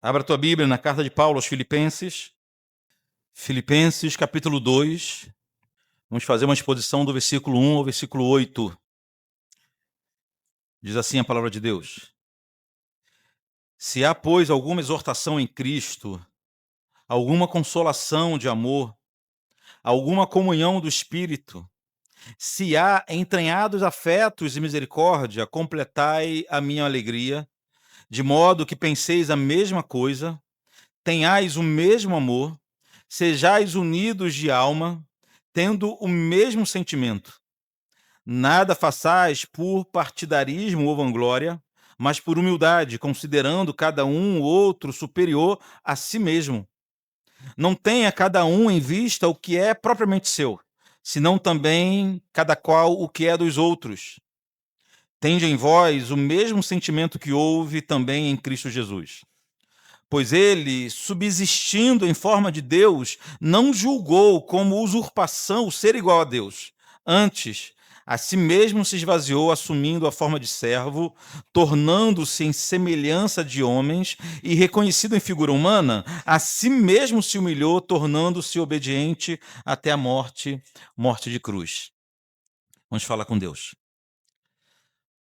Abra a tua Bíblia na carta de Paulo aos Filipenses. Filipenses, capítulo 2. Vamos fazer uma exposição do versículo 1 ao versículo 8. Diz assim a palavra de Deus: Se há, pois, alguma exortação em Cristo, alguma consolação de amor, alguma comunhão do Espírito, se há entranhados afetos e misericórdia, completai a minha alegria, de modo que penseis a mesma coisa, tenhais o mesmo amor, sejais unidos de alma, tendo o mesmo sentimento. Nada façais por partidarismo ou vanglória, mas por humildade, considerando cada um o outro superior a si mesmo. Não tenha cada um em vista o que é propriamente seu, senão também cada qual o que é dos outros. Tende em vós o mesmo sentimento que houve também em Cristo Jesus. Pois ele, subsistindo em forma de Deus, não julgou como usurpação o ser igual a Deus. Antes, a si mesmo se esvaziou, assumindo a forma de servo, tornando-se em semelhança de homens e reconhecido em figura humana, a si mesmo se humilhou, tornando-se obediente até a morte, morte de cruz. Vamos falar com Deus.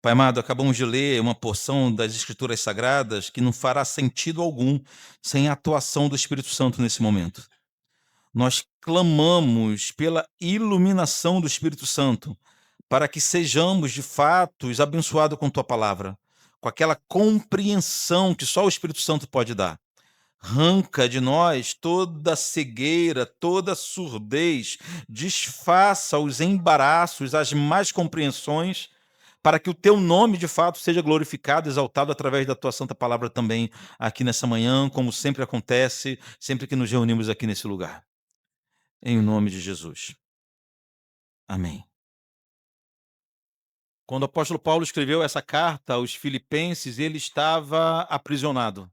Pai amado, acabamos de ler uma porção das Escrituras Sagradas que não fará sentido algum sem a atuação do Espírito Santo nesse momento. Nós clamamos pela iluminação do Espírito Santo para que sejamos, de fato, abençoados com Tua palavra, com aquela compreensão que só o Espírito Santo pode dar. Arranca de nós toda cegueira, toda surdez, desfaça os embaraços, as más compreensões, para que o teu nome, de fato, seja glorificado, exaltado através da tua santa palavra também aqui nessa manhã, como sempre acontece, sempre que nos reunimos aqui nesse lugar. Em nome de Jesus. Amém. Quando o apóstolo Paulo escreveu essa carta aos Filipenses, ele estava aprisionado.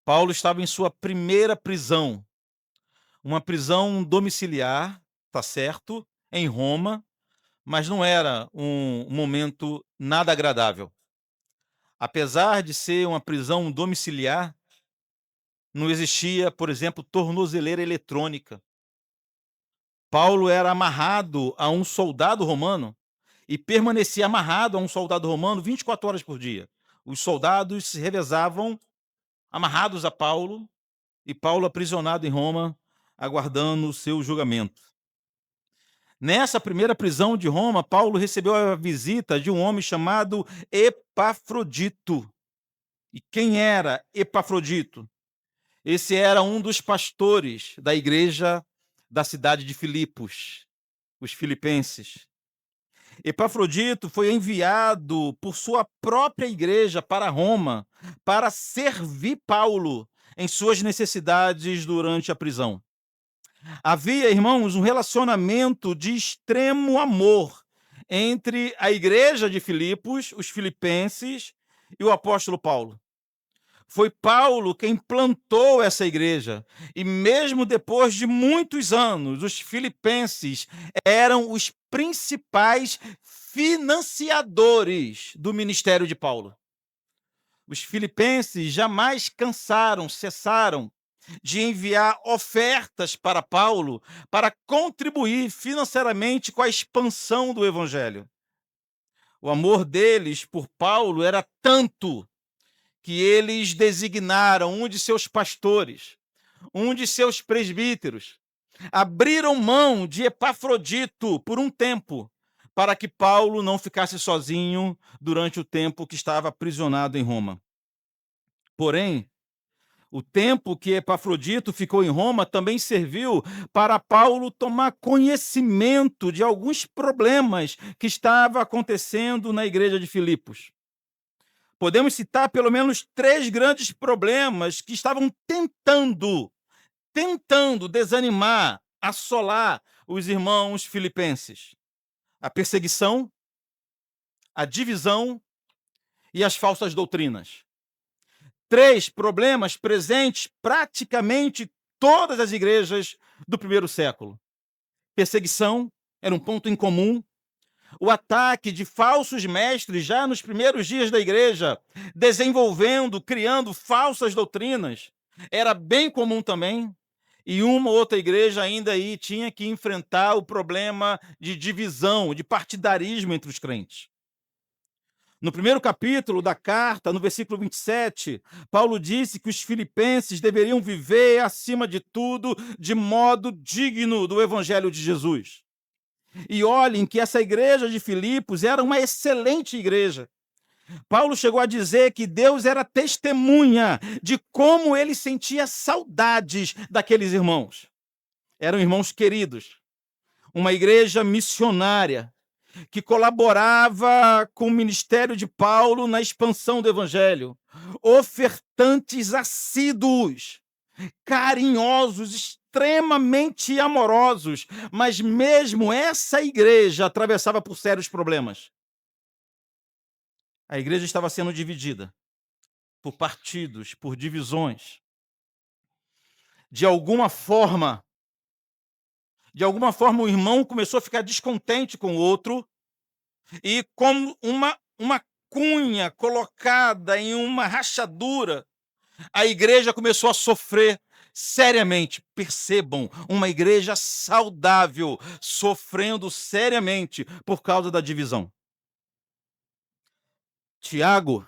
Paulo estava em sua primeira prisão, uma prisão domiciliar, tá certo, em Roma, mas não era um momento nada agradável. Apesar de ser uma prisão domiciliar, não existia, por exemplo, tornozeleira eletrônica. Paulo era amarrado a um soldado romano e permanecia amarrado a um soldado romano 24 horas por dia. Os soldados se revezavam amarrados a Paulo e Paulo aprisionado em Roma, aguardando o seu julgamento. Nessa primeira prisão de Roma, Paulo recebeu a visita de um homem chamado Epafrodito. E quem era Epafrodito? Esse era um dos pastores da igreja da cidade de Filipos, os filipenses. Epafrodito foi enviado por sua própria igreja para Roma para servir Paulo em suas necessidades durante a prisão. Havia, irmãos, um relacionamento de extremo amor entre a igreja de Filipos, os filipenses, e o apóstolo Paulo. Foi Paulo quem plantou essa igreja. E mesmo depois de muitos anos, os filipenses eram os principais financiadores do ministério de Paulo. Os filipenses jamais cessaram de enviar ofertas para Paulo para contribuir financeiramente com a expansão do evangelho. O amor deles por Paulo era tanto que eles designaram um de seus pastores, um de seus presbíteros, abriram mão de Epafrodito por um tempo, para que Paulo não ficasse sozinho durante o tempo que estava aprisionado em Roma. Porém, o tempo que Epafrodito ficou em Roma também serviu para Paulo tomar conhecimento de alguns problemas que estavam acontecendo na igreja de Filipos. Podemos citar pelo menos 3 grandes problemas que estavam tentando desanimar, assolar os irmãos filipenses: a perseguição, a divisão e as falsas doutrinas. 3 problemas presentes praticamente todas as igrejas do primeiro século. Perseguição era um ponto em comum. o ataque de falsos mestres já nos primeiros dias da igreja, desenvolvendo, criando falsas doutrinas, era bem comum também. E uma ou outra igreja ainda aí tinha que enfrentar o problema de divisão, de partidarismo entre os crentes. No primeiro capítulo da carta, no versículo 27, Paulo disse que os filipenses deveriam viver, acima de tudo, de modo digno do evangelho de Jesus. E olhem que essa igreja de Filipos era uma excelente igreja. Paulo chegou a dizer que Deus era testemunha de como ele sentia saudades daqueles irmãos. Eram irmãos queridos, uma igreja missionária, que colaborava com o ministério de Paulo na expansão do evangelho. Ofertantes assíduos, carinhosos, extremamente amorosos, mas mesmo essa igreja atravessava por sérios problemas. A igreja estava sendo dividida por partidos, por divisões. De alguma forma, o irmão começou a ficar descontente com o outro, e como uma cunha colocada em uma rachadura, a igreja começou a sofrer seriamente. Percebam, uma igreja saudável sofrendo seriamente por causa da divisão. Tiago,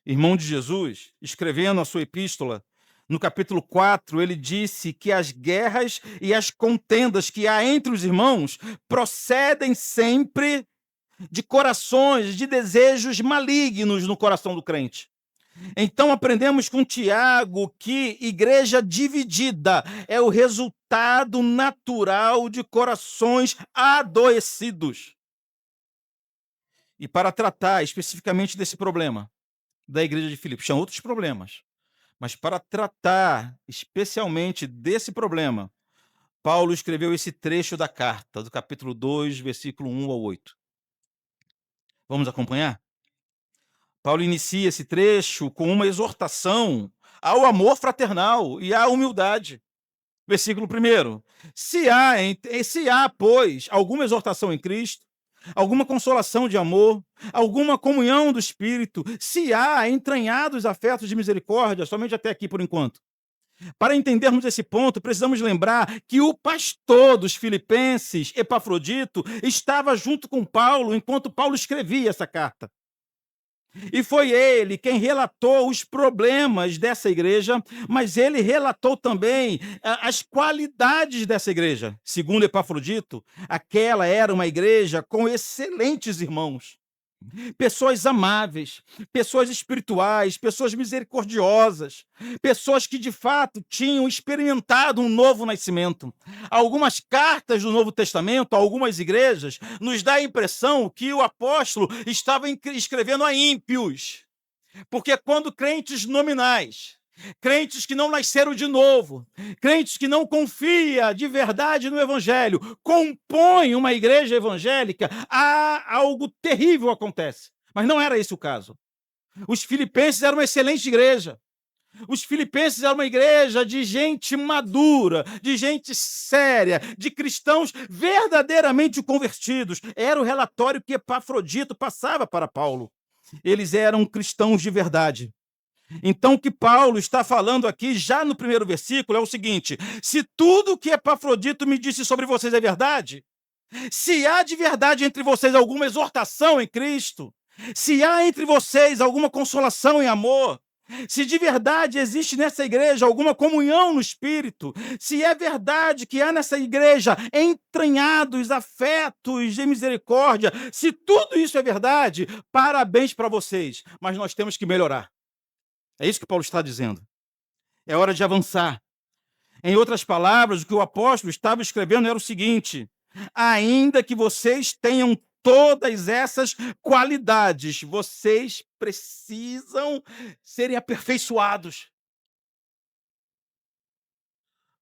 irmão de Jesus, escrevendo a sua epístola, no capítulo 4, ele disse que as guerras e as contendas que há entre os irmãos procedem sempre de corações, de desejos malignos no coração do crente. Então aprendemos com Tiago que igreja dividida é o resultado natural de corações adoecidos. E para tratar especificamente desse problema da igreja de Filipos, tinha outros problemas, mas para tratar especialmente desse problema, Paulo escreveu esse trecho da carta, do capítulo 2, versículo 1 ao 8. Vamos acompanhar? Paulo inicia esse trecho com uma exortação ao amor fraternal e à humildade. Versículo 1. Se há, pois, alguma exortação em Cristo, alguma consolação de amor, alguma comunhão do Espírito, se há entranhados afetos de misericórdia, somente até aqui por enquanto. Para entendermos esse ponto, precisamos lembrar que o pastor dos Filipenses, Epafrodito, estava junto com Paulo enquanto Paulo escrevia essa carta. E foi ele quem relatou os problemas dessa igreja, mas ele relatou também as qualidades dessa igreja. Segundo Epafrodito, aquela era uma igreja com excelentes irmãos. Pessoas amáveis, pessoas espirituais, pessoas misericordiosas, pessoas que de fato tinham experimentado um novo nascimento. Algumas cartas do Novo Testamento, algumas igrejas, nos dá a impressão que o apóstolo estava escrevendo a ímpios, porque quando crentes nominais, crentes que não nasceram de novo, crentes que não confiam de verdade no evangelho, compõem uma igreja evangélica, algo terrível acontece. Mas não era esse o caso. Os filipenses eram uma excelente igreja. Os filipenses eram uma igreja de gente madura, de gente séria, de cristãos verdadeiramente convertidos. Era o relatório que Epafrodito passava para Paulo. Eles eram cristãos de verdade. Então, o que Paulo está falando aqui, já no primeiro versículo, é o seguinte: se tudo que Epafrodito me disse sobre vocês é verdade, se há de verdade entre vocês alguma exortação em Cristo, se há entre vocês alguma consolação em amor, se de verdade existe nessa igreja alguma comunhão no Espírito, se é verdade que há nessa igreja entranhados afetos de misericórdia, se tudo isso é verdade, parabéns para vocês, mas nós temos que melhorar. É isso que Paulo está dizendo. É hora de avançar. Em outras palavras, o que o apóstolo estava escrevendo era o seguinte: ainda que vocês tenham todas essas qualidades, vocês precisam serem aperfeiçoados.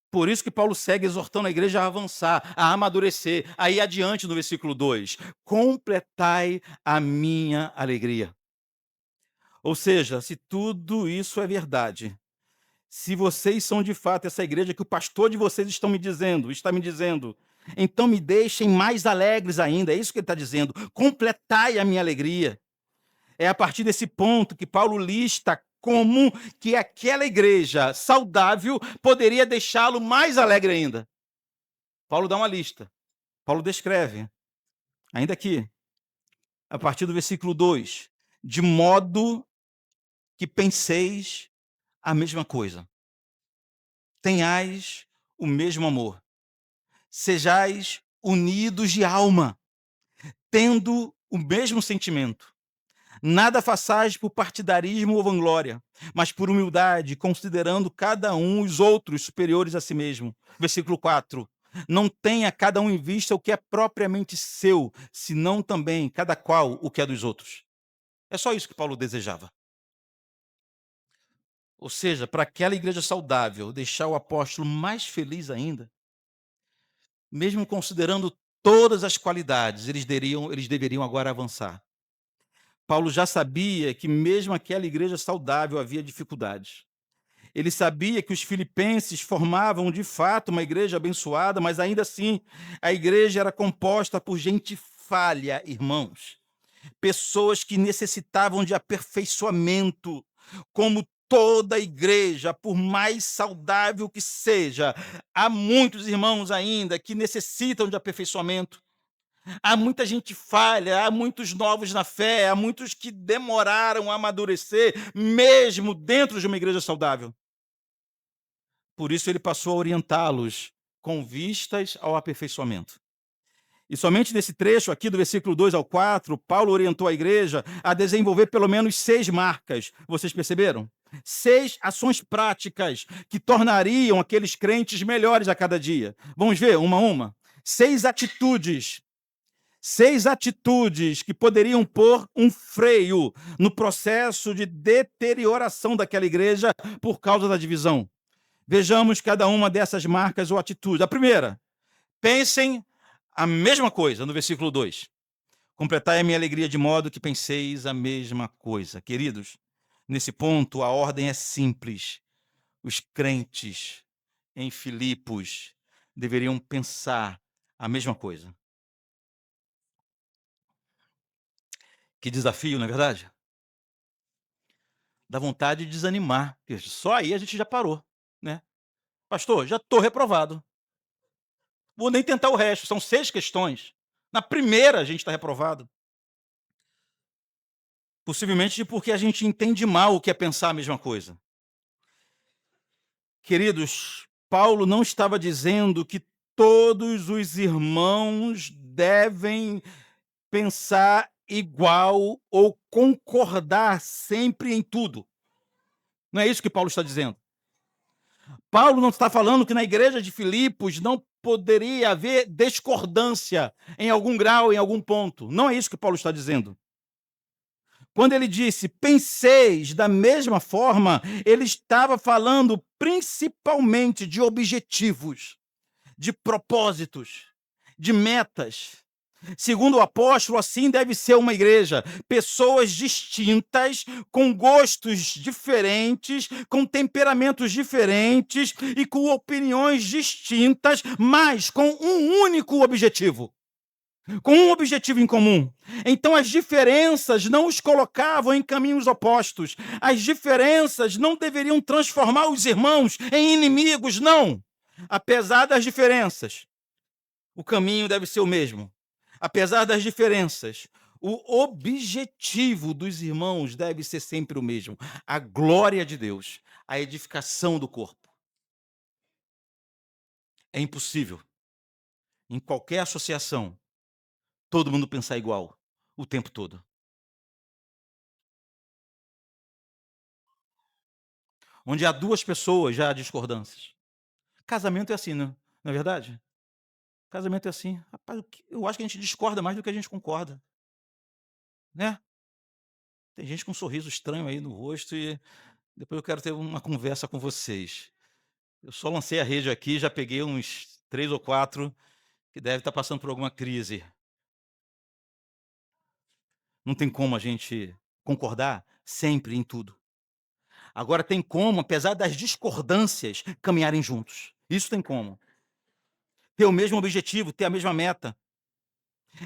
Por isso que Paulo segue exortando a igreja a avançar, a amadurecer. Aí adiante no versículo 2: completai a minha alegria. Ou seja, se tudo isso é verdade, se vocês são de fato essa igreja que o pastor de vocês está me dizendo, Então me deixem mais alegres ainda. É isso que ele está dizendo. Completai a minha alegria. É a partir desse ponto que Paulo lista como que aquela igreja saudável poderia deixá-lo mais alegre ainda. Paulo dá uma lista. Paulo descreve, ainda aqui, a partir do versículo 2, de modo que penseis a mesma coisa. Tenhais o mesmo amor. Sejais unidos de alma, tendo o mesmo sentimento. Nada façais por partidarismo ou vanglória, mas por humildade, considerando cada um os outros superiores a si mesmo. Versículo 4. Não tenha cada um em vista o que é propriamente seu, senão também cada qual o que é dos outros. É só isso que Paulo desejava. Ou seja, para aquela igreja saudável, deixar o apóstolo mais feliz ainda, mesmo considerando todas as qualidades, eles deveriam agora avançar. Paulo já sabia que mesmo aquela igreja saudável havia dificuldades. Ele sabia que os filipenses formavam de fato uma igreja abençoada, mas ainda assim a igreja era composta por gente falha, irmãos. Pessoas que necessitavam de aperfeiçoamento, como toda igreja, por mais saudável que seja. Há muitos irmãos ainda que necessitam de aperfeiçoamento. Há muita gente falha, há muitos novos na fé, há muitos que demoraram a amadurecer, mesmo dentro de uma igreja saudável. Por isso ele passou a orientá-los com vistas ao aperfeiçoamento. E somente nesse trecho aqui, do versículo 2 ao 4, Paulo orientou a igreja a desenvolver pelo menos 6 marcas. Vocês perceberam? 6 ações práticas que tornariam aqueles crentes melhores a cada dia. Vamos ver, uma a uma? 6 atitudes. 6 atitudes que poderiam pôr um freio no processo de deterioração daquela igreja por causa da divisão. Vejamos cada uma dessas marcas ou atitudes. A primeira, pensem a mesma coisa, no versículo 2. Completai a minha alegria de modo que penseis a mesma coisa. Queridos, nesse ponto a ordem é simples. Os crentes em Filipos deveriam pensar a mesma coisa. Que desafio, não é verdade? Dá vontade de desanimar. Só aí a gente já parou, né? Pastor, já estou reprovado. Vou nem tentar o resto, são 6 questões. Na primeira a gente está reprovado. Possivelmente porque a gente entende mal o que é pensar a mesma coisa. Queridos, Paulo não estava dizendo que todos os irmãos devem pensar igual ou concordar sempre em tudo. Não é isso que Paulo está dizendo. Paulo não está falando que na igreja de Filipos não poderia haver discordância em algum grau, em algum ponto. Não é isso que Paulo está dizendo. Quando ele disse penseis da mesma forma, ele estava falando principalmente de objetivos, de propósitos, de metas. Segundo o apóstolo, assim deve ser uma igreja. Pessoas distintas, com gostos diferentes, com temperamentos diferentes e com opiniões distintas, mas com um único objetivo. Com um objetivo em comum. Então as diferenças não os colocavam em caminhos opostos. As diferenças não deveriam transformar os irmãos em inimigos, não. Apesar das diferenças, o caminho deve ser o mesmo. Apesar das diferenças, o objetivo dos irmãos deve ser sempre o mesmo: a glória de Deus, a edificação do corpo. É impossível, em qualquer associação, todo mundo pensar igual o tempo todo. Onde há 2 pessoas, já há discordâncias. Casamento é assim, não é verdade? Casamento é assim. Rapaz, eu acho que a gente discorda mais do que a gente concorda, né? Tem gente com um sorriso estranho aí no rosto e depois eu quero ter uma conversa com vocês. Eu só lancei a rede aqui, já peguei uns 3 ou 4 que devem estar passando por alguma crise. Não tem como a gente concordar sempre em tudo. Agora tem como, apesar das discordâncias, caminharem juntos. Isso tem como. ter o mesmo objetivo, ter a mesma meta.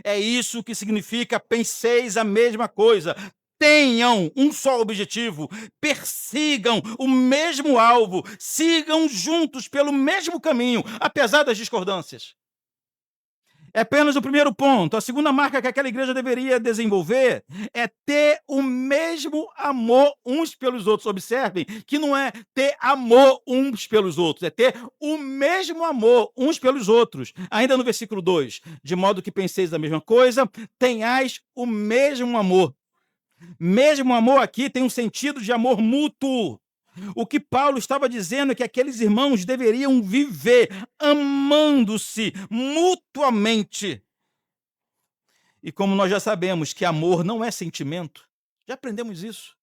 É isso que significa penseis a mesma coisa. Tenham um só objetivo, persigam o mesmo alvo, sigam juntos pelo mesmo caminho, apesar das discordâncias. É apenas o primeiro ponto. A segunda marca que aquela igreja deveria desenvolver é ter o mesmo amor uns pelos outros. Observem que não é ter amor uns pelos outros, é ter o mesmo amor uns pelos outros. Ainda no versículo 2, de modo que penseis a mesma coisa, tenhais o mesmo amor. Mesmo amor aqui tem um sentido de amor mútuo. O que Paulo estava dizendo é que aqueles irmãos deveriam viver amando-se mutuamente. E como nós já sabemos que amor não é sentimento, já aprendemos isso.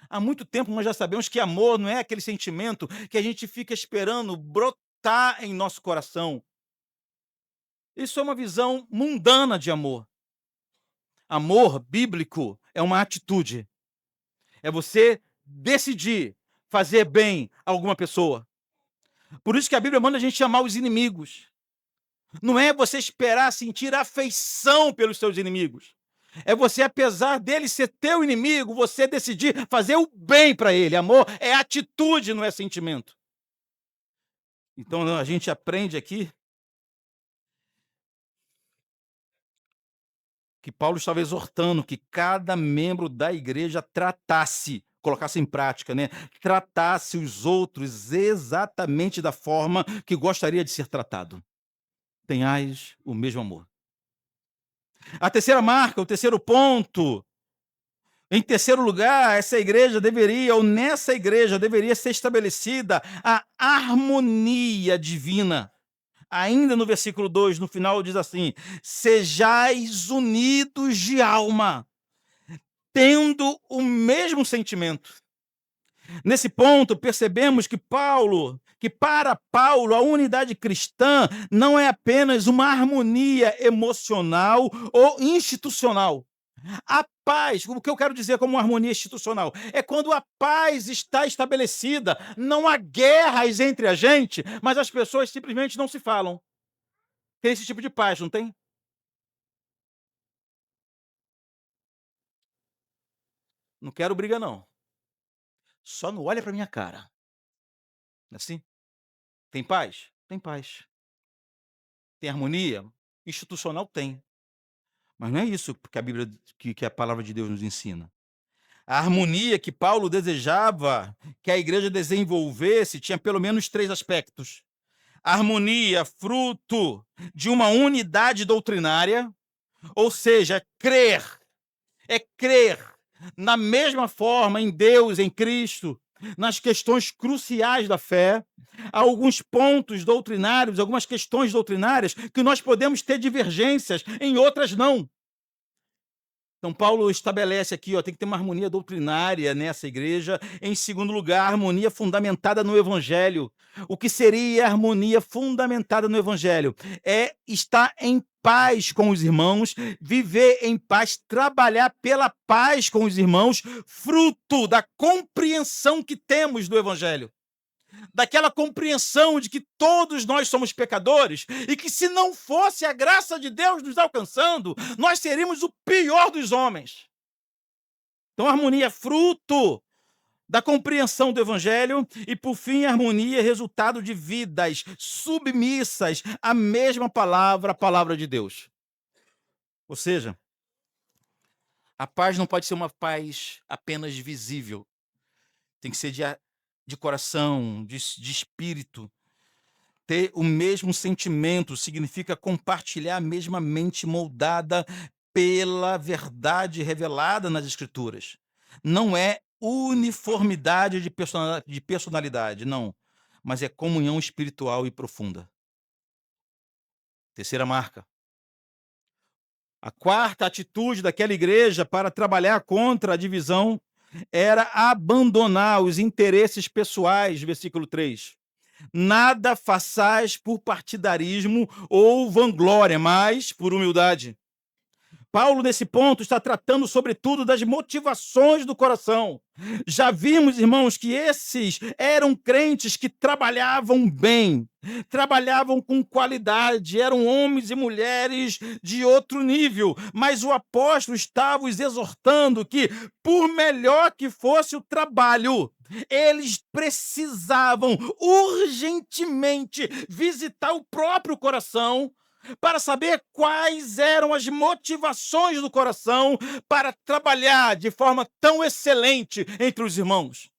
Há muito tempo nós já sabemos que amor não é aquele sentimento que a gente fica esperando brotar em nosso coração. Isso é uma visão mundana de amor. Amor bíblico é uma atitude. É você decidir fazer bem a alguma pessoa. Por isso que a Bíblia manda a gente amar os inimigos. Não é você esperar sentir afeição pelos seus inimigos. É você, apesar dele ser teu inimigo, você decidir fazer o bem para ele. Amor é atitude, não é sentimento. Então a gente aprende aqui que Paulo estava exortando que cada membro da igreja colocasse em prática, né? Tratasse os outros exatamente da forma que gostaria de ser tratado. Tenhais o mesmo amor. A terceira marca, o terceiro ponto. Em terceiro lugar, nessa igreja deveria ser estabelecida a harmonia divina. Ainda no versículo 2, no final, diz assim: sejais unidos de alma, tendo o mesmo sentimento. Nesse ponto, percebemos que para Paulo, a unidade cristã não é apenas uma harmonia emocional ou institucional. A paz, o que eu quero dizer como uma harmonia institucional, é quando a paz está estabelecida, não há guerras entre a gente, mas as pessoas simplesmente não se falam. Tem esse tipo de paz, não tem? Não quero briga, não. Só não olha para minha cara. Não é assim? Tem paz? Tem paz. Tem harmonia? Institucional tem. Mas não é isso que a Bíblia, que a palavra de Deus nos ensina. A harmonia que Paulo desejava que a igreja desenvolvesse tinha pelo menos 3 aspectos. A harmonia, fruto de uma unidade doutrinária, ou seja, crer na mesma forma em Deus, em Cristo, nas questões cruciais da fé. Há alguns pontos doutrinários, algumas questões doutrinárias que nós podemos ter divergências, em outras não. Então, Paulo estabelece aqui, tem que ter uma harmonia doutrinária nessa igreja. Em segundo lugar, harmonia fundamentada no Evangelho. O que seria harmonia fundamentada no Evangelho? É estar em paz com os irmãos, viver em paz, trabalhar pela paz com os irmãos, fruto da compreensão que temos do Evangelho. Daquela compreensão de que todos nós somos pecadores e que se não fosse a graça de Deus nos alcançando, nós seríamos o pior dos homens. Então, a harmonia é fruto da compreensão do Evangelho e, por fim, a harmonia é resultado de vidas submissas à mesma palavra, a palavra de Deus. Ou seja, a paz não pode ser uma paz apenas visível. Tem que ser de coração, de espírito. Ter o mesmo sentimento significa compartilhar a mesma mente moldada pela verdade revelada nas Escrituras. Não é uniformidade de personalidade, não. Mas é comunhão espiritual e profunda. Terceira marca. A quarta atitude daquela igreja para trabalhar contra a divisão era abandonar os interesses pessoais, versículo 3. Nada façais por partidarismo ou vanglória, mas por humildade. Paulo, nesse ponto, está tratando, sobretudo, das motivações do coração. Já vimos, irmãos, que esses eram crentes que trabalhavam bem, trabalhavam com qualidade, eram homens e mulheres de outro nível, mas o apóstolo estava os exortando que, por melhor que fosse o trabalho, eles precisavam urgentemente visitar o próprio coração para saber quais eram as motivações do coração para trabalhar de forma tão excelente entre os irmãos.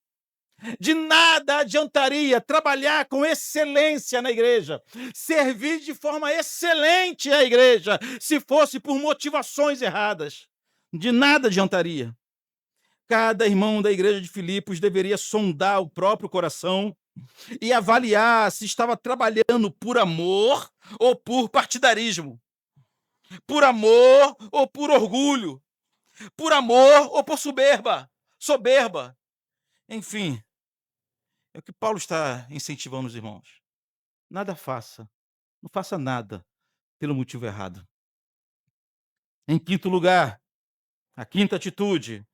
De nada adiantaria trabalhar com excelência na igreja, servir de forma excelente à igreja, se fosse por motivações erradas. De nada adiantaria. Cada irmão da igreja de Filipos deveria sondar o próprio coração e avaliar se estava trabalhando por amor ou por partidarismo, por amor ou por orgulho, por amor ou por soberba. Enfim, é o que Paulo está incentivando os irmãos. Nada faça, não faça nada pelo motivo errado. Em quinto lugar, a quinta atitude,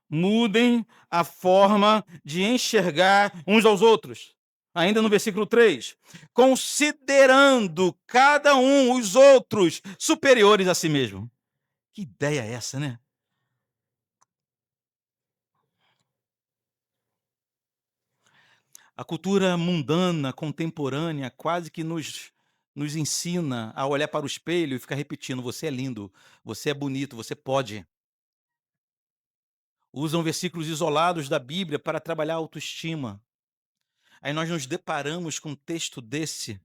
mudem a forma de enxergar uns aos outros. Ainda no versículo 3, considerando cada um os outros superiores a si mesmo. Que ideia é essa, né? A cultura mundana, contemporânea, quase que nos ensina a olhar para o espelho e ficar repetindo: você é lindo, você é bonito, você pode. Usam versículos isolados da Bíblia para trabalhar a autoestima. Aí nós nos deparamos com um texto desse,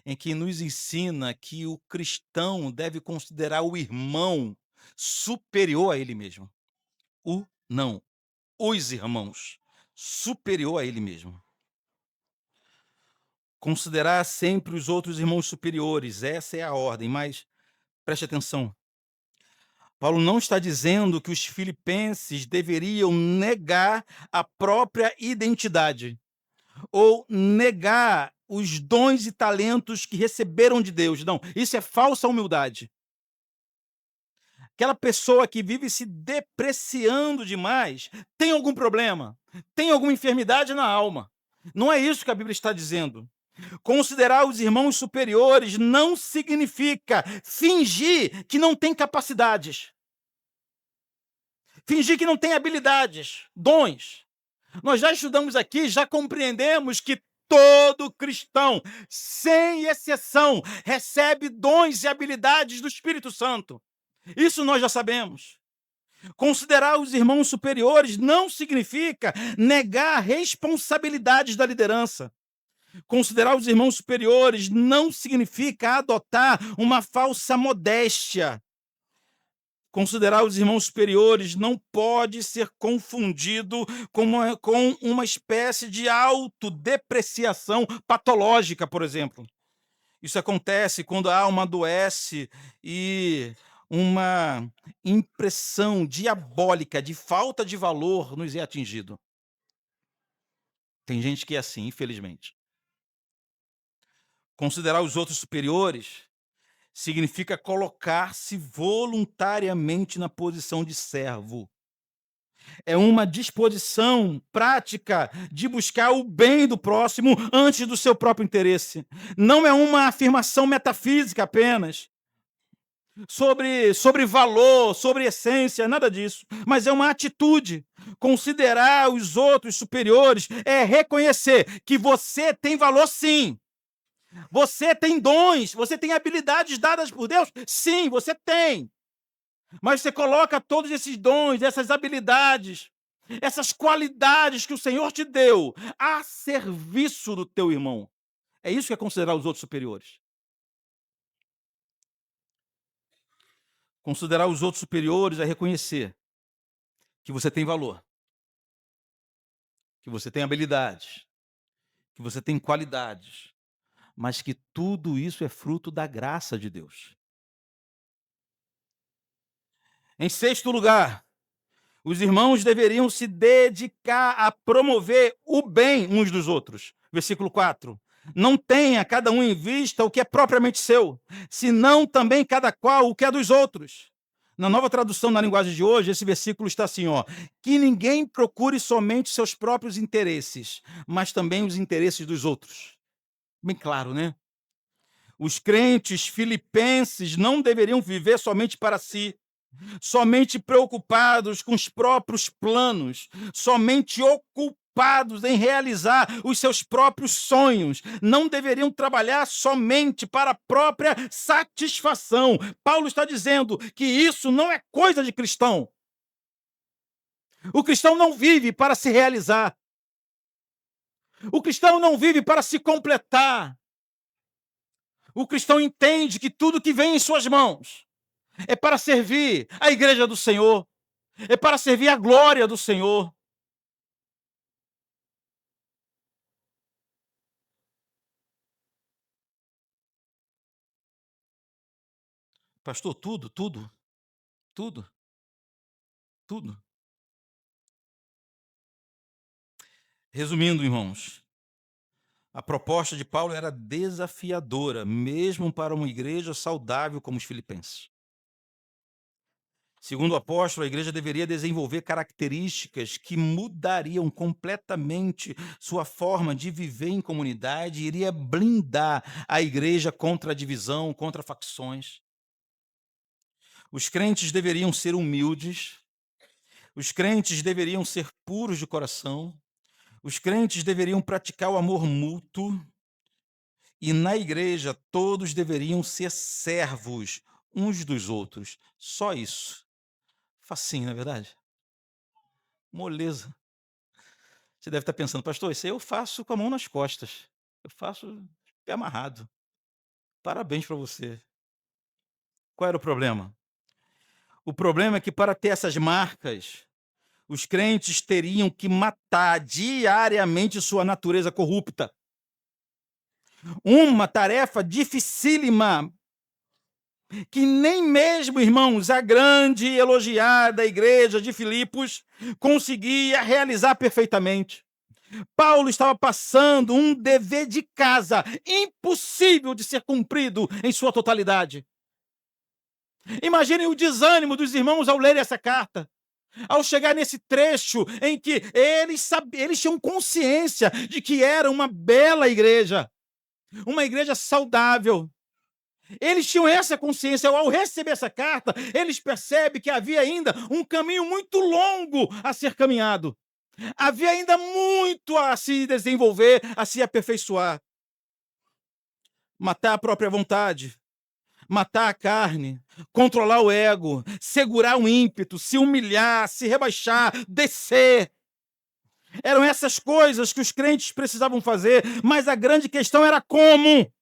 em que nos ensina que o cristão deve considerar o irmão superior a ele mesmo. Não, os irmãos, superior a ele mesmo. Considerar sempre os outros irmãos superiores, essa é a ordem, mas preste atenção. Paulo não está dizendo que os filipenses deveriam negar a própria identidade ou negar os dons e talentos que receberam de Deus. Não, isso é falsa humildade. Aquela pessoa que vive se depreciando demais tem algum problema, tem alguma enfermidade na alma. Não é isso que a Bíblia está dizendo. Considerar os irmãos superiores não significa fingir que não tem capacidades, fingir que não tem habilidades, dons. Nós já estudamos aqui, já compreendemos que todo cristão, sem exceção, recebe dons e habilidades do Espírito Santo. Isso nós já sabemos. Considerar os irmãos superiores não significa negar responsabilidades da liderança. Considerar os irmãos superiores não significa adotar uma falsa modéstia. Considerar os irmãos superiores não pode ser confundido com uma espécie de autodepreciação patológica, por exemplo. Isso acontece quando a alma adoece e uma impressão diabólica de falta de valor nos é atingido. Tem gente que é assim, infelizmente. Considerar os outros superiores significa colocar-se voluntariamente na posição de servo. É uma disposição prática de buscar o bem do próximo antes do seu próprio interesse. Não é uma afirmação metafísica apenas sobre valor, sobre essência, nada disso. Mas é uma atitude. Considerar os outros superiores é reconhecer que você tem valor, sim. Você tem dons, você tem habilidades dadas por Deus? Sim, você tem. Mas você coloca todos esses dons, essas habilidades, essas qualidades que o Senhor te deu a serviço do teu irmão. É isso que é considerar os outros superiores. Considerar os outros superiores é reconhecer que você tem valor, que você tem habilidades, que você tem qualidades, mas que tudo isso é fruto da graça de Deus. Em sexto lugar, os irmãos deveriam se dedicar a promover o bem uns dos outros. Versículo 4. Não tenha cada um em vista o que é propriamente seu, senão também cada qual o que é dos outros. Na Nova Tradução, na linguagem de hoje, esse versículo está assim, ó: que ninguém procure somente seus próprios interesses, mas também os interesses dos outros. Bem claro, né? Os crentes filipenses não deveriam viver somente para si, somente preocupados com os próprios planos, somente ocupados em realizar os seus próprios sonhos, não deveriam trabalhar somente para a própria satisfação. Paulo está dizendo que isso não é coisa de cristão. O cristão não vive para se realizar. O cristão não vive para se completar. O cristão entende que tudo que vem em suas mãos é para servir a igreja do Senhor, é para servir a glória do Senhor. Pastor, tudo, tudo. Resumindo, irmãos, a proposta de Paulo era desafiadora, mesmo para uma igreja saudável como os filipenses. Segundo o apóstolo, a igreja deveria desenvolver características que mudariam completamente sua forma de viver em comunidade e iria blindar a igreja contra a divisão, contra facções. Os crentes deveriam ser humildes, os crentes deveriam ser puros de coração, os crentes deveriam praticar o amor mútuo e na igreja todos deveriam ser servos uns dos outros. Só isso. Facinho, não é verdade? Moleza. Você deve estar pensando, pastor, isso aí eu faço com a mão nas costas. Eu faço pé amarrado. Parabéns para você. Qual era o problema? O problema é que para ter essas marcas, os crentes teriam que matar diariamente sua natureza corrupta. Uma tarefa dificílima, que nem mesmo, irmãos, a grande e elogiada igreja de Filipos conseguia realizar perfeitamente. Paulo estava passando um dever de casa impossível de ser cumprido em sua totalidade. Imaginem o desânimo dos irmãos ao lerem essa carta. Ao chegar nesse trecho em que eles tinham consciência de que era uma bela igreja, uma igreja saudável. Eles tinham essa consciência. Ao receber essa carta, eles percebem que havia ainda um caminho muito longo a ser caminhado. Havia ainda muito a se desenvolver, a se aperfeiçoar. Matar a própria vontade, matar a carne, controlar o ego, segurar o ímpeto, se humilhar, se rebaixar, descer. Eram essas coisas que os crentes precisavam fazer, mas a grande questão era como.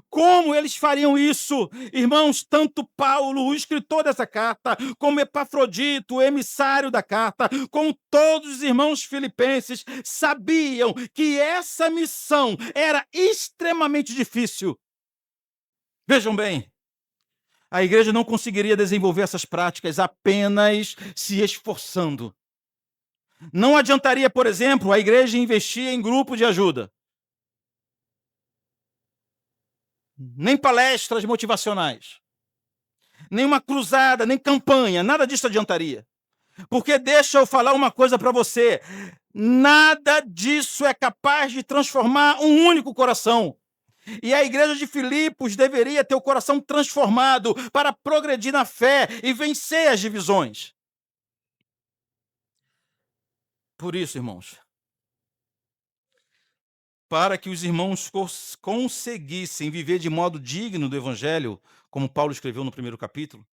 Como eles fariam isso? Irmãos, tanto Paulo, o escritor dessa carta, como Epafrodito, o emissário da carta, como todos os irmãos filipenses, sabiam que essa missão era extremamente difícil. Vejam bem, a igreja não conseguiria desenvolver essas práticas apenas se esforçando. Não adiantaria, por exemplo, a igreja investir em grupo de ajuda. Nem palestras motivacionais, nem uma cruzada, nem campanha, nada disso adiantaria. Porque deixa eu falar uma coisa para você, nada disso é capaz de transformar um único coração. E a igreja de Filipos deveria ter o coração transformado para progredir na fé e vencer as divisões. Por isso, irmãos, para que os irmãos conseguissem viver de modo digno do Evangelho, como Paulo escreveu no primeiro capítulo,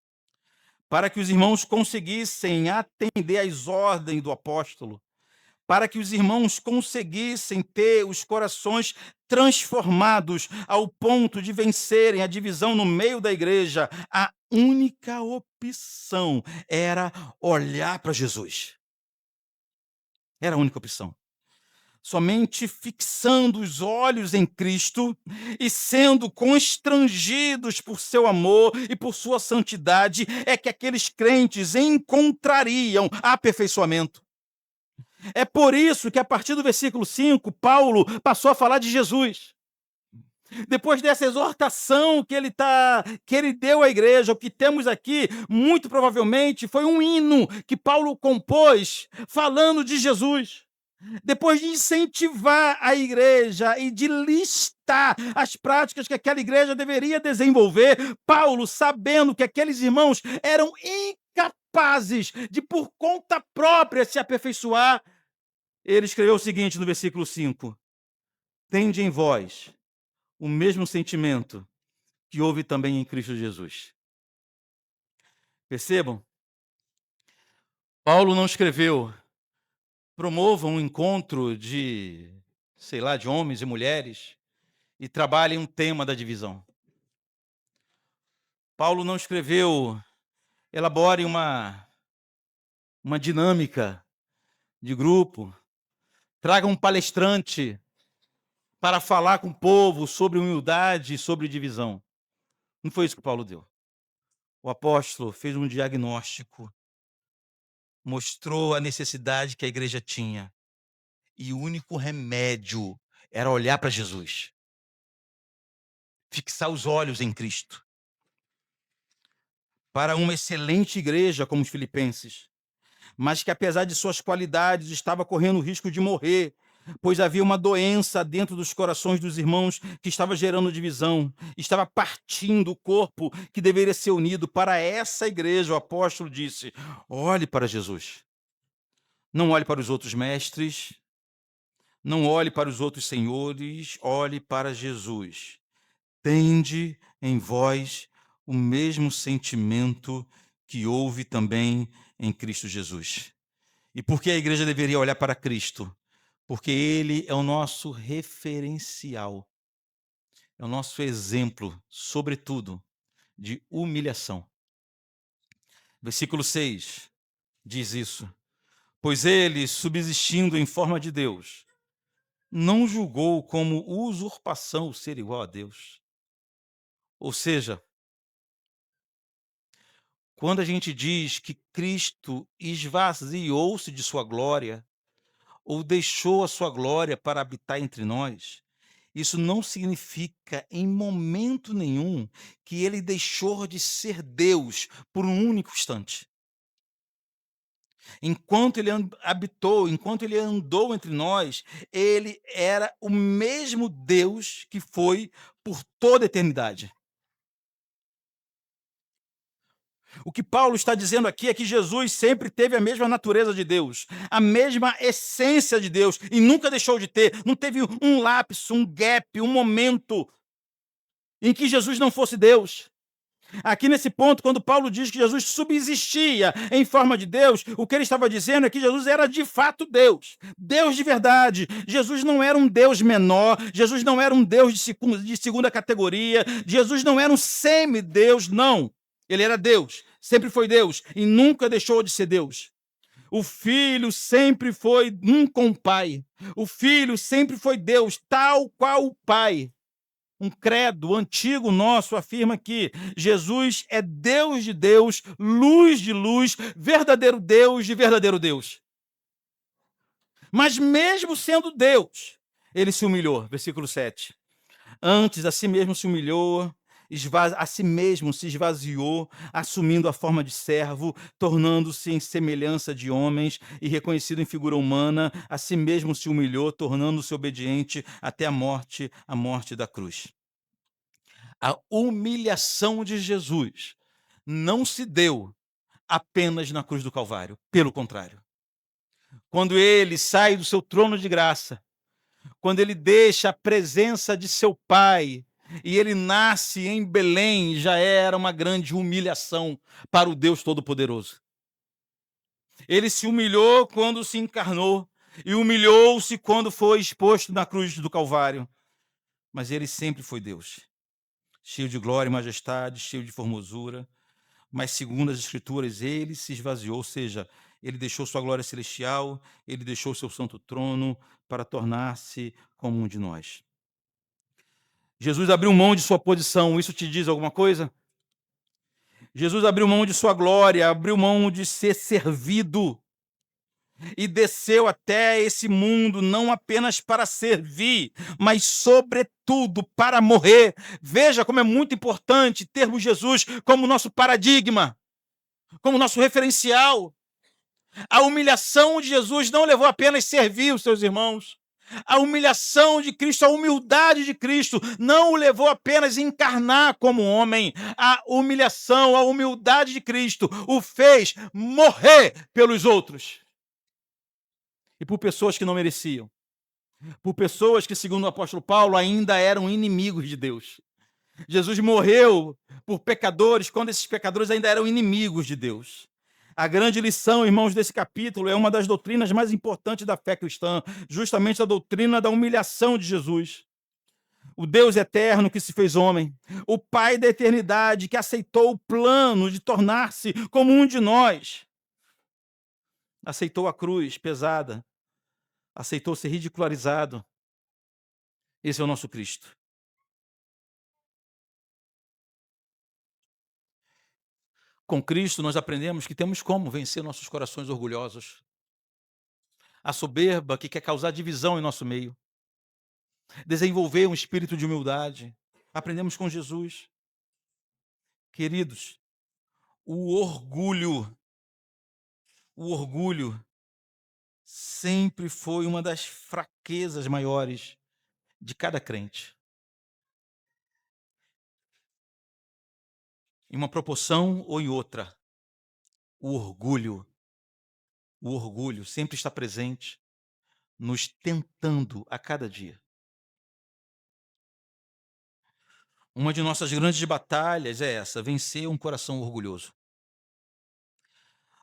para que os irmãos conseguissem atender às ordens do apóstolo, para que os irmãos conseguissem ter os corações transformados ao ponto de vencerem a divisão no meio da igreja, a única opção era olhar para Jesus. Era a única opção. Somente fixando os olhos em Cristo e sendo constrangidos por seu amor e por sua santidade, é que aqueles crentes encontrariam aperfeiçoamento. É por isso que, a partir do versículo 5, Paulo passou a falar de Jesus. Depois dessa exortação que ele deu à igreja, o que temos aqui, muito provavelmente, foi um hino que Paulo compôs falando de Jesus. Depois de incentivar a igreja e de listar as práticas que aquela igreja deveria desenvolver, Paulo, sabendo que aqueles irmãos eram incapazes de, por conta própria, se aperfeiçoar, ele escreveu o seguinte no versículo 5: Tende em vós o mesmo sentimento que houve também em Cristo Jesus. Percebam? Paulo não escreveu: promovam um encontro de, sei lá, de homens e mulheres e trabalhem um tema da divisão. Paulo não escreveu: elaborem uma dinâmica de grupo, tragam um palestrante para falar com o povo sobre humildade e sobre divisão. Não foi isso que Paulo deu. O apóstolo fez um diagnóstico, mostrou a necessidade que a igreja tinha. E o único remédio era olhar para Jesus. Fixar os olhos em Cristo. Para uma excelente igreja como os filipenses, mas que apesar de suas qualidades estava correndo o risco de morrer, pois havia uma doença dentro dos corações dos irmãos que estava gerando divisão, estava partindo o corpo que deveria ser unido. Para essa igreja, o apóstolo disse: olhe para Jesus. Não olhe para os outros mestres, não olhe para os outros senhores, olhe para Jesus. Tende em vós o mesmo sentimento que houve também em Cristo Jesus. E por que a igreja deveria olhar para Cristo? Porque ele é o nosso referencial, é o nosso exemplo, sobretudo, de humilhação. Versículo 6 diz isso: pois ele, subsistindo em forma de Deus, não julgou como usurpação o ser igual a Deus. Ou seja, quando a gente diz que Cristo esvaziou-se de sua glória, ou deixou a sua glória para habitar entre nós, isso não significa em momento nenhum que ele deixou de ser Deus por um único instante. Enquanto ele habitou, enquanto ele andou entre nós, ele era o mesmo Deus que foi por toda a eternidade. O que Paulo está dizendo aqui é que Jesus sempre teve a mesma natureza de Deus, a mesma essência de Deus, e nunca deixou de ter. Não teve um lapso, um gap, um momento em que Jesus não fosse Deus. Aqui nesse ponto, quando Paulo diz que Jesus subsistia em forma de Deus, o que ele estava dizendo é que Jesus era de fato Deus, Deus de verdade. Jesus não era um Deus menor, Jesus não era um Deus de segunda categoria, Jesus não era um semideus, não. Ele era Deus, sempre foi Deus e nunca deixou de ser Deus. O Filho sempre foi um com o Pai. O Filho sempre foi Deus, tal qual o Pai. Um credo antigo nosso afirma que Jesus é Deus de Deus, luz de luz, verdadeiro Deus de verdadeiro Deus. Mas mesmo sendo Deus, ele se humilhou. Versículo 7. Antes, a si mesmo se humilhou, a si mesmo se esvaziou, assumindo a forma de servo, tornando-se em semelhança de homens e reconhecido em figura humana, a si mesmo se humilhou, tornando-se obediente até a morte da cruz. A humilhação de Jesus não se deu apenas na cruz do Calvário, pelo contrário. Quando ele sai do seu trono de graça, quando ele deixa a presença de seu Pai, e ele nasce em Belém, já era uma grande humilhação para o Deus Todo-Poderoso. Ele se humilhou quando se encarnou, e humilhou-se quando foi exposto na cruz do Calvário. Mas ele sempre foi Deus, cheio de glória e majestade, cheio de formosura. Mas, segundo as Escrituras, ele se esvaziou, ou seja, ele deixou sua glória celestial, ele deixou seu santo trono para tornar-se como um de nós. Jesus abriu mão de sua posição, isso te diz alguma coisa? Jesus abriu mão de sua glória, abriu mão de ser servido. e desceu até esse mundo não apenas para servir, mas sobretudo para morrer. Veja como é muito importante termos Jesus como nosso paradigma, como nosso referencial. A humilhação de Jesus não levou apenas a servir os seus irmãos. A humilhação de Cristo, a humildade de Cristo não o levou apenas a encarnar como homem. A humilhação, a humildade de Cristo o fez morrer pelos outros. E por pessoas que não mereciam. Por pessoas que, segundo o apóstolo Paulo, ainda eram inimigos de Deus. Jesus morreu por pecadores quando esses pecadores ainda eram inimigos de Deus. A grande lição, irmãos, desse capítulo é uma das doutrinas mais importantes da fé cristã, justamente a doutrina da humilhação de Jesus. O Deus eterno que se fez homem, o Pai da eternidade que aceitou o plano de tornar-se como um de nós, aceitou a cruz pesada, aceitou ser ridicularizado. Esse é o nosso Cristo. Com Cristo, nós aprendemos que temos como vencer nossos corações orgulhosos. A soberba que quer causar divisão em nosso meio. Desenvolver um espírito de humildade. Aprendemos com Jesus. Queridos, o orgulho sempre foi uma das fraquezas maiores de cada crente. Em uma proporção ou em outra, o orgulho sempre está presente, nos tentando a cada dia. Uma de nossas grandes batalhas é essa, vencer um coração orgulhoso.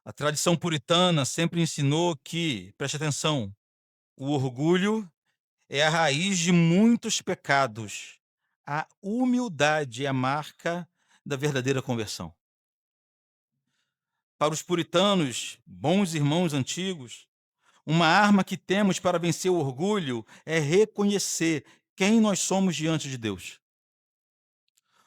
A tradição puritana sempre ensinou que, preste atenção, o orgulho é a raiz de muitos pecados. A humildade é a marca da verdadeira conversão. Para os puritanos, bons irmãos antigos, uma arma que temos para vencer o orgulho é reconhecer quem nós somos diante de Deus.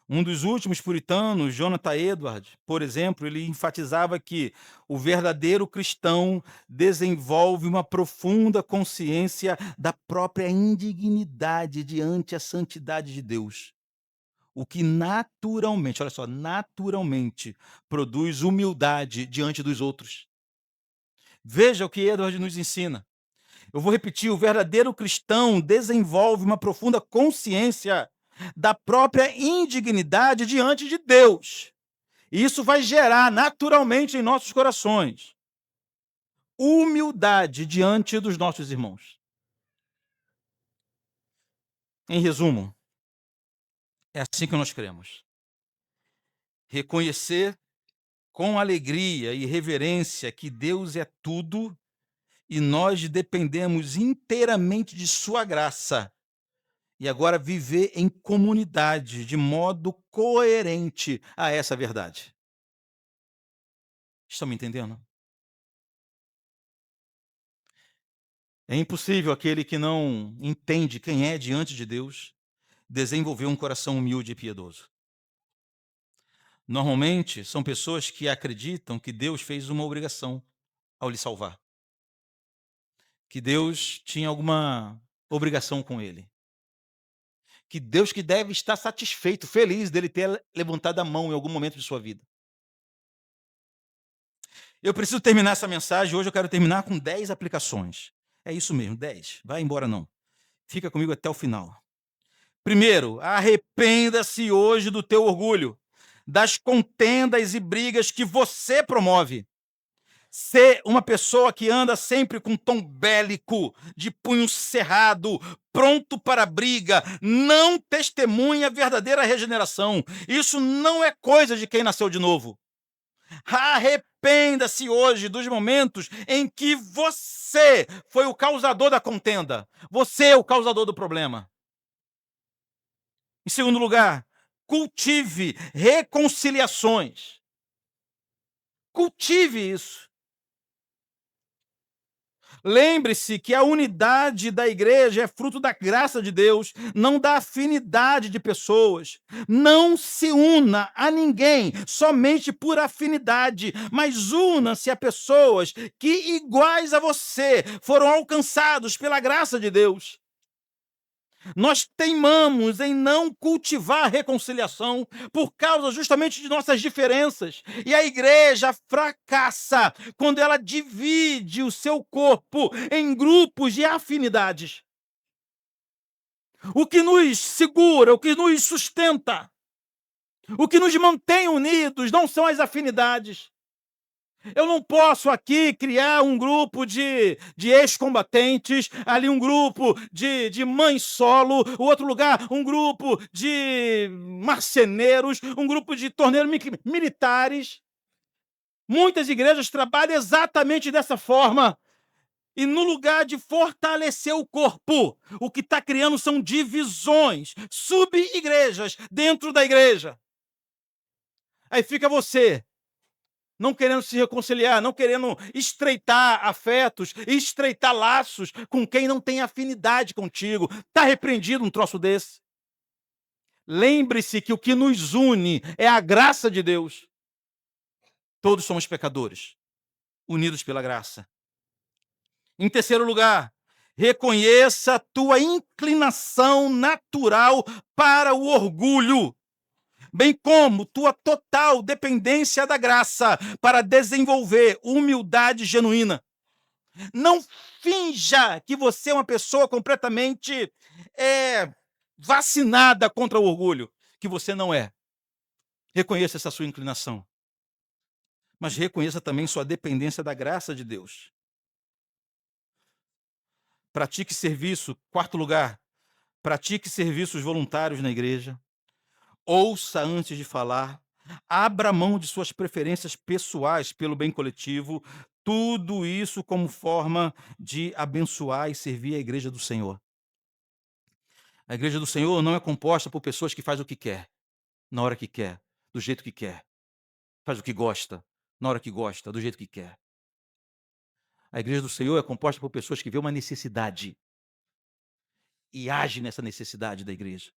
Um dos últimos puritanos, Jonathan Edwards, por exemplo, ele enfatizava que o verdadeiro cristão desenvolve uma profunda consciência da própria indignidade diante a santidade de Deus. O que naturalmente, olha só, naturalmente produz humildade diante dos outros. Veja o que Edwards nos ensina. Eu vou repetir, o verdadeiro cristão desenvolve uma profunda consciência da própria indignidade diante de Deus. E isso vai gerar naturalmente em nossos corações humildade diante dos nossos irmãos. Em resumo, é assim que nós cremos. Reconhecer com alegria e reverência que Deus é tudo e nós dependemos inteiramente de sua graça. E agora viver em comunidade de modo coerente a essa verdade. Estão me entendendo? É impossível aquele que não entende quem é diante de Deus desenvolver um coração humilde e piedoso. Normalmente, são pessoas que acreditam que Deus fez uma obrigação ao lhe salvar. Que Deus tinha alguma obrigação com ele. Que Deus que deve estar satisfeito, feliz dele ter levantado a mão em algum momento de sua vida. Eu preciso terminar essa mensagem, hoje eu quero terminar com 10 aplicações. É isso mesmo, 10. Vai embora não. Fica comigo até o final. Primeiro, arrependa-se hoje do teu orgulho, das contendas e brigas que você promove. Ser uma pessoa que anda sempre com tom bélico, de punho cerrado, pronto para a briga, não testemunha a verdadeira regeneração. Isso não é coisa de quem nasceu de novo. Arrependa-se hoje dos momentos em que você foi o causador da contenda. Você é o causador do problema. Em segundo lugar, cultive reconciliações. Cultive isso. Lembre-se que a unidade da igreja é fruto da graça de Deus, não da afinidade de pessoas. Não se una a ninguém somente por afinidade, mas una-se a pessoas que, iguais a você, foram alcançados pela graça de Deus. Nós teimamos em não cultivar a reconciliação por causa justamente de nossas diferenças. E a igreja fracassa quando ela divide o seu corpo em grupos de afinidades. O que nos segura, o que nos sustenta, o que nos mantém unidos não são as afinidades. Eu não posso aqui criar um grupo de ex-combatentes, ali um grupo de mães solo, o outro lugar um grupo de marceneiros, um grupo de torneiros militares. Muitas igrejas trabalham exatamente dessa forma. E no lugar de fortalecer o corpo, o que está criando são divisões, sub-igrejas dentro da igreja. Aí fica você, não querendo se reconciliar, não querendo estreitar afetos, estreitar laços com quem não tem afinidade contigo. Está repreendido um troço desse? Lembre-se que o que nos une é a graça de Deus. Todos somos pecadores, unidos pela graça. Em terceiro lugar, reconheça a tua inclinação natural para o orgulho, bem como tua total dependência da graça para desenvolver humildade genuína. Não finja que você é uma pessoa completamente vacinada contra o orgulho, que você não é. Reconheça essa sua inclinação, mas reconheça também sua dependência da graça de Deus. Pratique serviço. Quarto lugar, pratique serviços voluntários na igreja. Ouça antes de falar. Abra mão de suas preferências pessoais pelo bem coletivo. Tudo isso como forma de abençoar e servir a igreja do Senhor. A igreja do Senhor não é composta por pessoas que fazem o que quer, na hora que quer, do jeito que quer. Faz o que gosta, na hora que gosta, do jeito que quer. A igreja do Senhor é composta por pessoas que vê uma necessidade e agem nessa necessidade da igreja.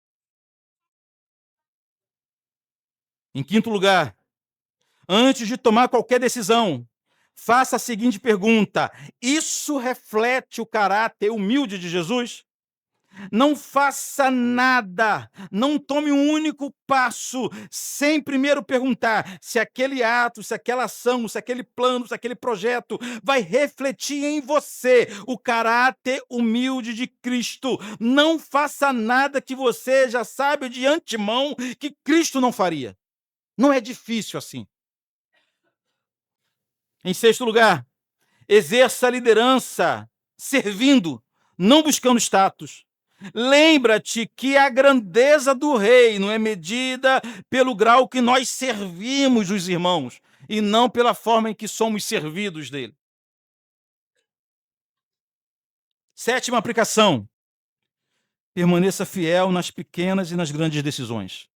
Em quinto lugar, antes de tomar qualquer decisão, faça a seguinte pergunta: isso reflete o caráter humilde de Jesus? Não faça nada, não tome um único passo, sem primeiro perguntar se aquele ato, se aquela ação, se aquele plano, se aquele projeto vai refletir em você o caráter humilde de Cristo. Não faça nada que você já sabe de antemão que Cristo não faria. Não é difícil assim. Em sexto lugar, exerça a liderança servindo, não buscando status. Lembra-te que a grandeza do reino é medida pelo grau que nós servimos os irmãos e não pela forma em que somos servidos dele. Sétima aplicação: permaneça fiel nas pequenas e nas grandes decisões,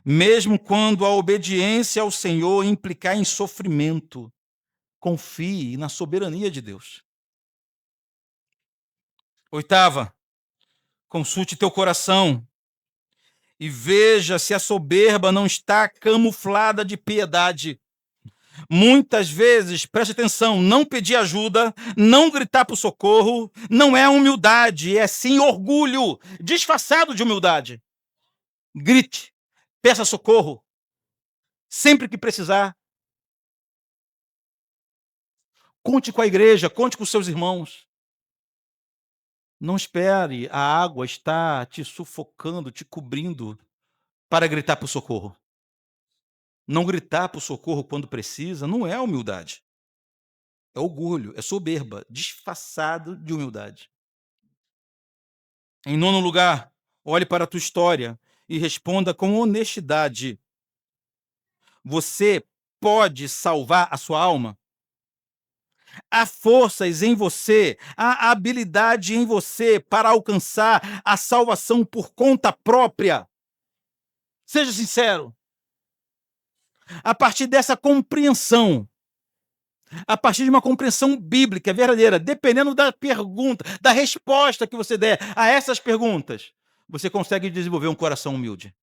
mesmo quando a obediência ao Senhor implicar em sofrimento. Confie na soberania de Deus. Oitava, consulte teu coração e veja se a soberba não está camuflada de piedade. Muitas vezes, preste atenção, não pedir ajuda, não gritar por socorro, não é humildade, é sim orgulho, disfarçado de humildade. Grite, peça socorro, sempre que precisar. Conte com a igreja, conte com os seus irmãos. Não espere a água estar te sufocando, te cobrindo, para gritar por socorro. Não gritar por socorro quando precisa não é humildade. É orgulho, é soberba, disfarçado de humildade. Em nono lugar, olhe para a tua história e responda com honestidade. Você pode salvar a sua alma? Há forças em você, há habilidade em você para alcançar a salvação por conta própria. Seja sincero. A partir dessa compreensão, a partir de uma compreensão bíblica verdadeira, dependendo da pergunta, da resposta que você der a essas perguntas, você consegue desenvolver um coração humilde.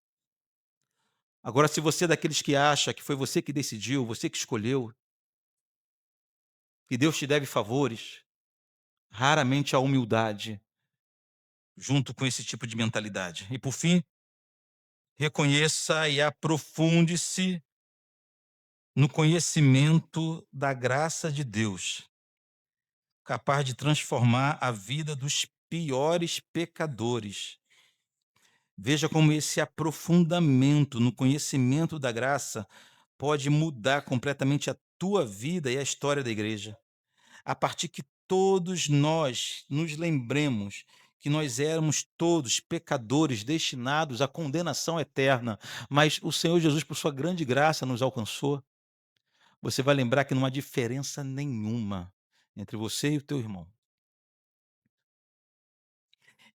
Agora, se você é daqueles que acha que foi você que decidiu, você que escolheu, que Deus te deve favores, raramente há humildade junto com esse tipo de mentalidade. E por fim, reconheça e aprofunde-se no conhecimento da graça de Deus, capaz de transformar a vida dos piores pecadores. Veja como esse aprofundamento no conhecimento da graça pode mudar completamente a tua vida e a história da igreja. A partir que todos nós nos lembremos que nós éramos todos pecadores destinados à condenação eterna, mas o Senhor Jesus, por sua grande graça, nos alcançou. Você vai lembrar que não há diferença nenhuma entre você e o teu irmão,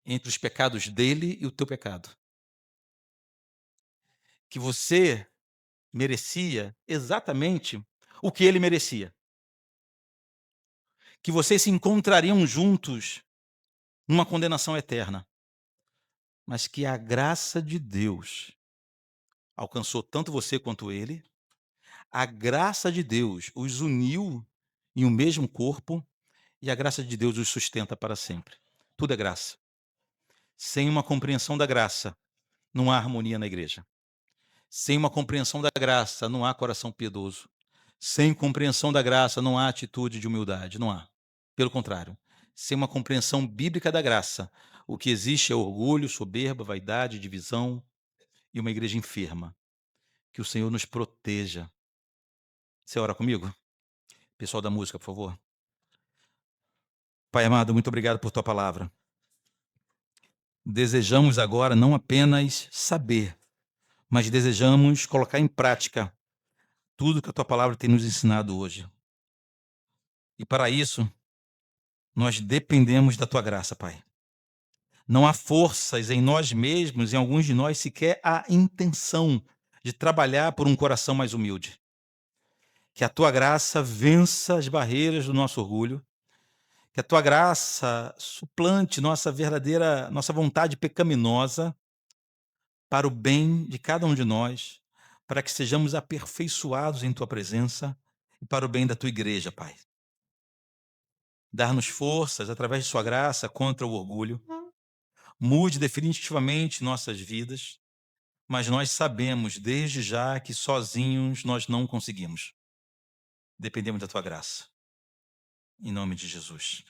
entre os pecados dele e o teu pecado. Que você merecia exatamente o que ele merecia. Que vocês se encontrariam juntos numa condenação eterna. Mas que a graça de Deus alcançou tanto você quanto ele. A graça de Deus os uniu em um mesmo corpo e a graça de Deus os sustenta para sempre. Tudo é graça. Sem uma compreensão da graça, não há harmonia na igreja. Sem uma compreensão da graça, não há coração piedoso. Sem compreensão da graça, não há atitude de humildade, não há. Pelo contrário, sem uma compreensão bíblica da graça, o que existe é orgulho, soberba, vaidade, divisão e uma igreja enferma. Que o Senhor nos proteja. Você ora comigo? Pessoal da música, por favor. Pai amado, muito obrigado por tua palavra. Desejamos agora não apenas saber, mas desejamos colocar em prática tudo que a tua palavra tem nos ensinado hoje. E para isso, nós dependemos da tua graça, Pai. Não há forças em nós mesmos, em alguns de nós sequer há intenção de trabalhar por um coração mais humilde. Que a tua graça vença as barreiras do nosso orgulho, que a tua graça suplante nossa vontade pecaminosa para o bem de cada um de nós, para que sejamos aperfeiçoados em tua presença e para o bem da tua igreja, Pai. Dar-nos forças através de sua graça contra o orgulho. Mude definitivamente nossas vidas, mas nós sabemos desde já que sozinhos nós não conseguimos. Dependemos da tua graça. Em nome de Jesus.